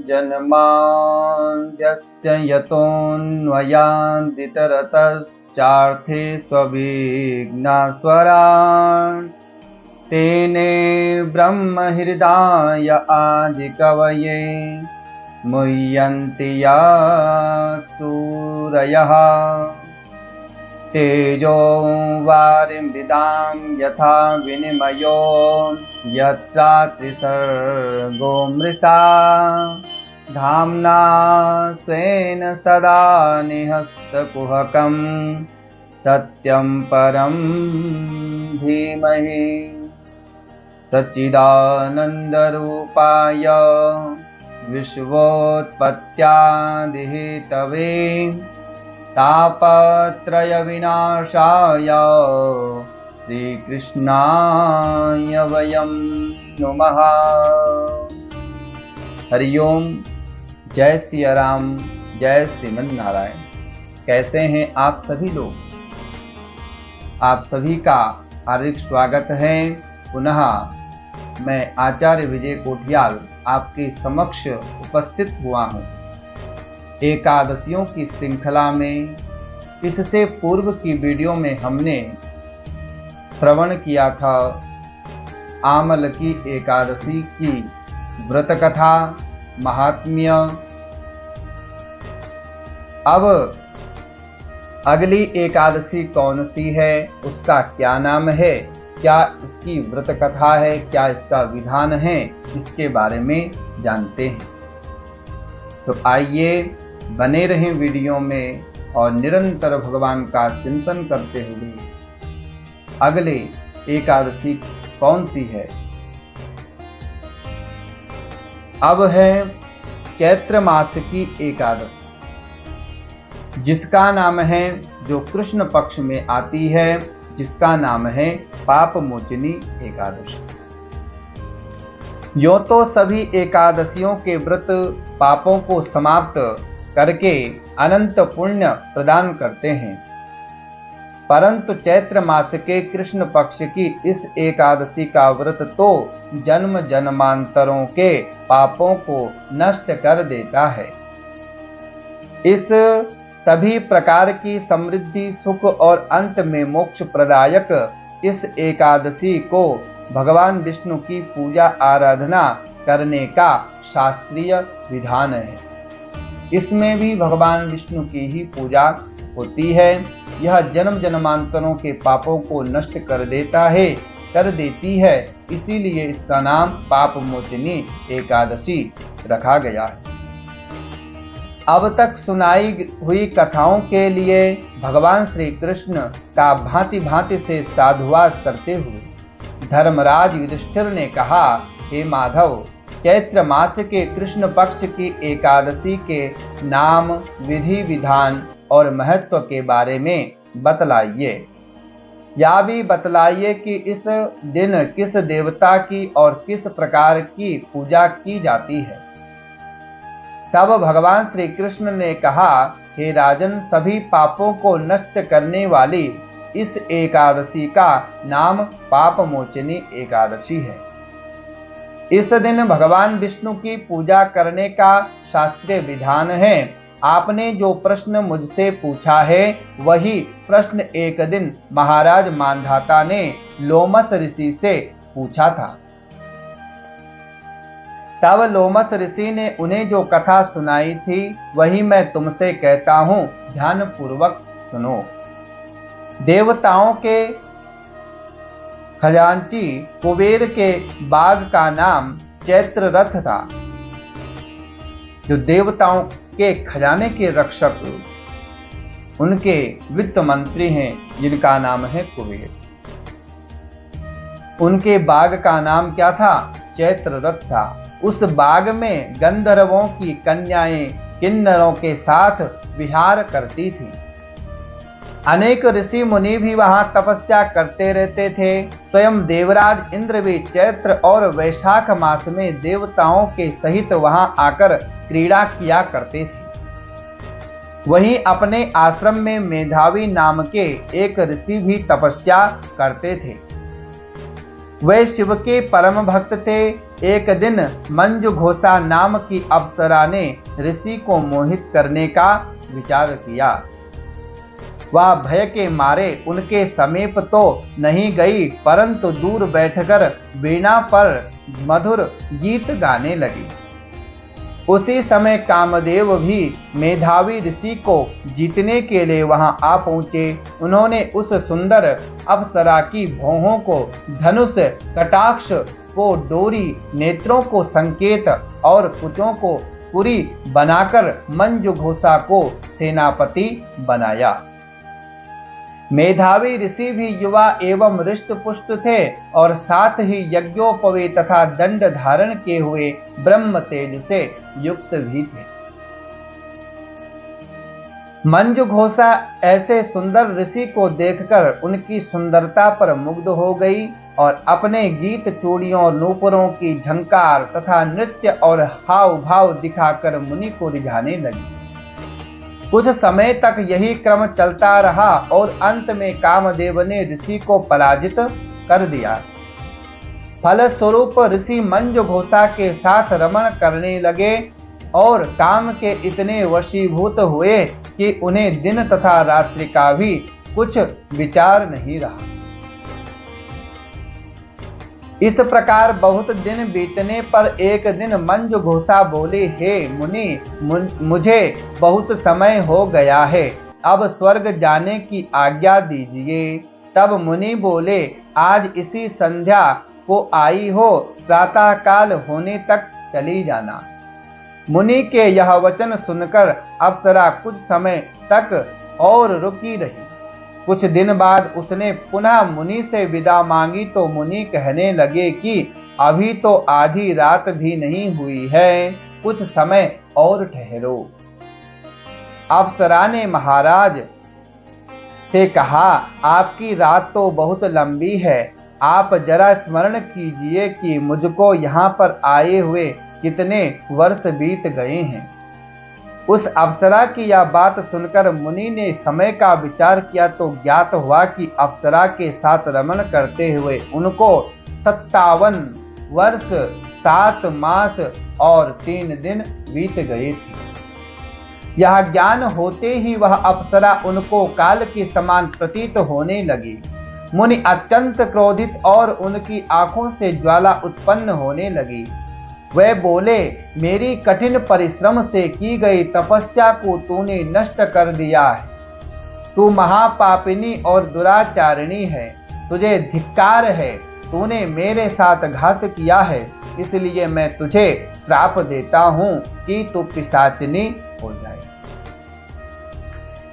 जन्माद्यस्य यतोऽन्वयादितरतश्चार्थे स्वविघ्नस्वरान् तेने ब्रह्महृदाय आदिकवये मुह्यन्ति सूरयः तेजो वारिमृदां यथा विनिमयो यत्र त्रिसर्गो मृषा धाम्ना स्वेन सदा निहस्तकुहकं सत्यं परं धीमहि सच्चिदानन्दरूपाय विश्वोत्पत्त्यादिहेतवे तापत्रयविनाशाय श्रीकृष्णाय वयं नुमः। हरि ओम। जय सिया राम, जय श्रीमन नारायण। कैसे हैं आप सभी लोग? आप सभी का हार्दिक स्वागत है। पुनः मैं आचार्य विजय कोठियाल आपके समक्ष उपस्थित हुआ हूँ। एकादशियों की श्रृंखला में इससे पूर्व की वीडियो में हमने श्रवण किया था आमल की एकादशी की व्रत कथा, महात्म्य। अब अगली एकादशी कौन सी है, उसका क्या नाम है, क्या इसकी व्रत कथा है, क्या इसका विधान है, इसके बारे में जानते हैं। तो आइए बने रहें वीडियो में और निरंतर भगवान का चिंतन करते हुए अगले एकादशी कौन सी है। अब है चैत्र मास की एकादशी, जिसका नाम है, जो कृष्ण पक्ष में आती है, जिसका नाम है पाप मोचनी एकादशी। यो तो सभी एकादशियों के व्रत पापों को समाप्त करके अनंत पुण्य प्रदान करते हैं, परंतु चैत्र मास के कृष्ण पक्ष की इस एकादशी का व्रत तो जन्म जन्मांतरों के पापों को नष्ट कर देता है। इस सभी प्रकार की समृद्धि, सुख और अंत में मोक्ष प्रदायक इस एकादशी को भगवान विष्णु की पूजा आराधना करने का शास्त्रीय विधान है। इसमें भी भगवान विष्णु की ही पूजा होती है। यह जन्म जन्मांतरों के पापों को नष्ट कर देती है, इसीलिए इसका नाम पाप मोचनी एकादशी रखा गया है। अब तक सुनाई हुई कथाओं के लिए भगवान श्री कृष्ण का भांति भांति से साधुवाद करते हुए धर्मराज युधिष्ठिर ने कहा, हे माधव, चैत्र मास के कृष्ण पक्ष की एकादशी के नाम, विधि विधान और महत्व के बारे में बतलाइए। या भी बतलाइए कि इस दिन किस देवता की और किस प्रकार की पूजा की जाती है। तब भगवान श्री कृष्ण ने कहा, हे राजन, सभी पापों को नष्ट करने वाली इस एकादशी का नाम पाप मोचनी एकादशी है। इस दिन भगवान विष्णु की पूजा करने का शास्त्रीय विधान है। आपने जो प्रश्न मुझसे पूछा है, वही प्रश्न एक दिन महाराज मांधाता ने लोमस ऋषि से पूछा था। तब लोमस ऋषि ने उन्हें जो कथा सुनाई थी, वही मैं तुमसे कहता हूँ, ध्यान पूर्वक सुनो। देवताओं के खजांची कुबेर के बाग का नाम चैत्र रथ था। जो देवताओं के खजाने के रक्षक, उनके वित्त मंत्री हैं, जिनका नाम है कुबेर। उनके बाग का नाम क्या था? चैत्र रथ था। उस बाग में गंधर्वों की कन्याएं किन्नरों के साथ विहार करती थी। अनेक ऋषि मुनि भी वहां तपस्या करते रहते थे। स्वयं देवराज इंद्र भी चैत्र और वैशाख मास में देवताओं के सहित वहां आकर क्रीड़ा किया करते थे। वहीं अपने आश्रम में मेधावी नाम के एक ऋषि भी तपस्या करते थे। वे शिव के परम भक्त थे। एक दिन मंजू घोषा नाम की अप्सरा ने ऋषि को मोहित करने का विचार किया। वह भय के मारे उनके समीप तो नहीं गई, परंतु दूर बैठकर वीणा पर मधुर गीत गाने लगी। उसी समय कामदेव भी मेधावी ऋषि को जीतने के लिए वहां आ पहुंचे। उन्होंने उस सुंदर अप्सरा की भौहों को धनुष, कटाक्ष को डोरी, नेत्रों को संकेत और कुचों को पुरी बनाकर मंजू घोषा को सेनापति बनाया। मेधावी ऋषि भी युवा एवं हृष्ट पुष्ट थे और साथ ही यज्ञोपवी तथा दंड धारण किए हुए ब्रह्म तेज से युक्त भी थे। मंजू घोषा ऐसे सुंदर ऋषि को देखकर उनकी सुंदरता पर मुग्ध हो गई और अपने गीत, चूड़ियों, नूपुरों की झंकार तथा नृत्य और हाव भाव दिखाकर मुनि को रिझाने लगी। कुछ समय तक यही क्रम चलता रहा और अंत में कामदेव ने ऋषि को पराजित कर दिया। फलस्वरूप ऋषि मंजू घोषा के साथ रमण करने लगे और काम के इतने वशीभूत हुए कि उन्हें दिन तथा रात्रि का भी कुछ विचार नहीं रहा। इस प्रकार बहुत दिन बीतने पर एक दिन मंजू घोषा बोले, हे मुनि, मुझे बहुत समय हो गया है, अब स्वर्ग जाने की आज्ञा दीजिए। तब मुनि बोले, आज इसी संध्या को आई हो, प्रातः काल होने तक चली जाना। मुनि के यह वचन सुनकर अप्सरा कुछ समय तक और रुकी रही। कुछ दिन बाद उसने पुनः मुनि से विदा मांगी तो मुनि कहने लगे कि अभी तो आधी रात भी नहीं हुई है, कुछ समय और ठहरो। अप्सरा ने महाराज से कहा, आपकी रात तो बहुत लंबी है, आप जरा स्मरण कीजिए कि मुझको यहाँ पर आए हुए कितने वर्ष बीत गए हैं। उस अप्सरा की यह बात सुनकर मुनि ने समय का विचार किया तो ज्ञात हुआ कि अप्सरा के साथ रमण करते हुए उनको 57 वर्ष 7 मास और 3 दिन बीत गए थे। यह ज्ञान होते ही वह अप्सरा उनको काल के समान प्रतीत होने लगी। मुनि अत्यंत क्रोधित और उनकी आंखों से ज्वाला उत्पन्न होने लगी। वे बोले, मेरी कठिन परिश्रम से की गई तपस्या को तूने नष्ट कर दिया है। तू महापापिनी और दुराचारिणी है, तुझे धिक्कार है, तूने मेरे साथ घात किया है, इसलिए मैं तुझे श्राप देता हूँ कि तू पिशाचिनी हो जाए।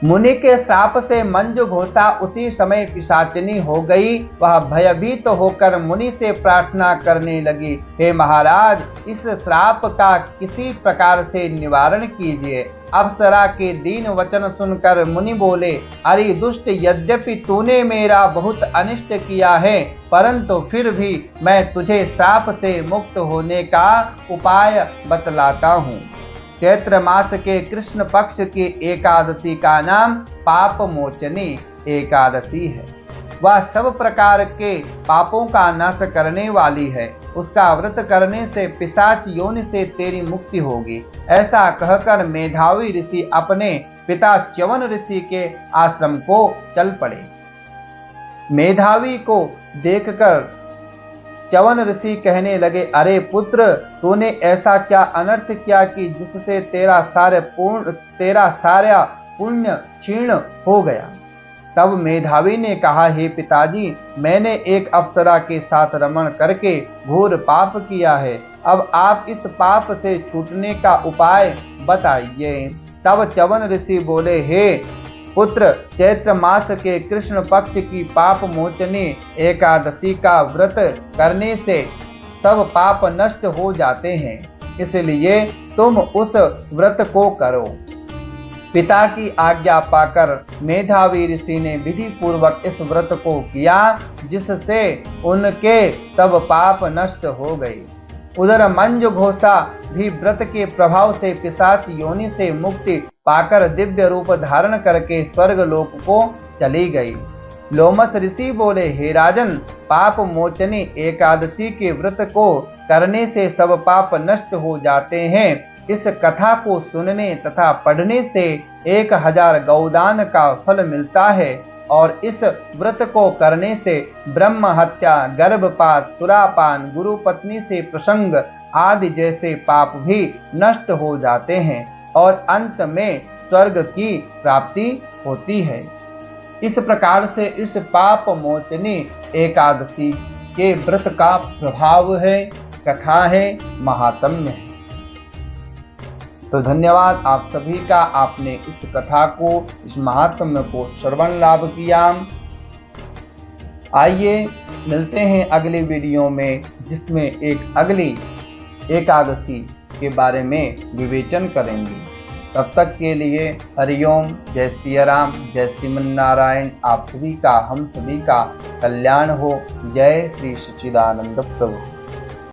मुनि के श्राप से मंजू घोषा उसी समय पिशाचिनी हो गई। वह भयभीत होकर मुनि से प्रार्थना करने लगी, हे महाराज, इस श्राप का किसी प्रकार से निवारण कीजिए। अप्सरा के दीन वचन सुनकर मुनि बोले, अरे दुष्ट, यद्यपि तूने मेरा बहुत अनिष्ट किया है, परंतु फिर भी मैं तुझे श्राप से मुक्त होने का उपाय बतलाता हूँ। चैत्र मास के कृष्ण पक्ष की एकादशी का नाम पाप मोचनी एकादशी है। वह सब प्रकार के पापों का नाश करने वाली है। उसका व्रत करने से पिशाच योनि से तेरी मुक्ति होगी। ऐसा कहकर मेधावी ऋषि अपने पिता च्यवन ऋषि के आश्रम को चल पड़े। मेधावी को देखकर च्यवन ऋषि कहने लगे, अरे पुत्र, तूने ऐसा क्या अनर्थ किया कि जिससे तेरा सारा पुण्य क्षीण हो गया। तब मेधावी ने कहा, हे पिताजी, मैंने एक अप्सरा के साथ रमण करके घोर पाप किया है। अब आप इस पाप से छूटने का उपाय बताइए। तब च्यवन ऋषि बोले, हे पुत्र, चैत्र मास के कृष्ण पक्ष की पाप मोचनी एकादशी का व्रत करने से सब पाप नष्ट हो जाते हैं, इसलिए तुम उस व्रत को करो। पिता की आज्ञा पाकर मेधावी ऋषि ने विधि पूर्वक इस व्रत को किया, जिससे उनके सब पाप नष्ट हो गए। उधर मंजू घोषा भी व्रत के प्रभाव से पिशाच योनि से मुक्ति पाकर दिव्य रूप धारण करके स्वर्ग लोक को चली गई। लोमस ऋषि बोले, हे राजन, पाप मोचनी एकादशी के व्रत को करने से सब पाप नष्ट हो जाते हैं। इस कथा को सुनने तथा पढ़ने से 1000 गौदान का फल मिलता है और इस व्रत को करने से ब्रह्म हत्या, गर्भपात, सुरापान, गुरु पत्नी से प्रसंग आदि जैसे पाप भी नष्ट हो जाते हैं और अंत में स्वर्ग की प्राप्ति होती है। इस प्रकार से इस पाप मोचनी एकादशी के व्रत का प्रभाव है, कथा है, महात्म्य है। तो धन्यवाद आप सभी का, आपने इस कथा को, इस महात्म्य को श्रवण लाभ किया। आइए मिलते हैं अगले वीडियो में, जिसमें एक अगली एकादशी के बारे में विवेचन करेंगे। तब तक के लिए हरिओम, जय सिया राम, जय श्रीमन नारायण। आप सभी का, हम सभी का कल्याण हो। जय श्री सच्चिदानंद प्रभु।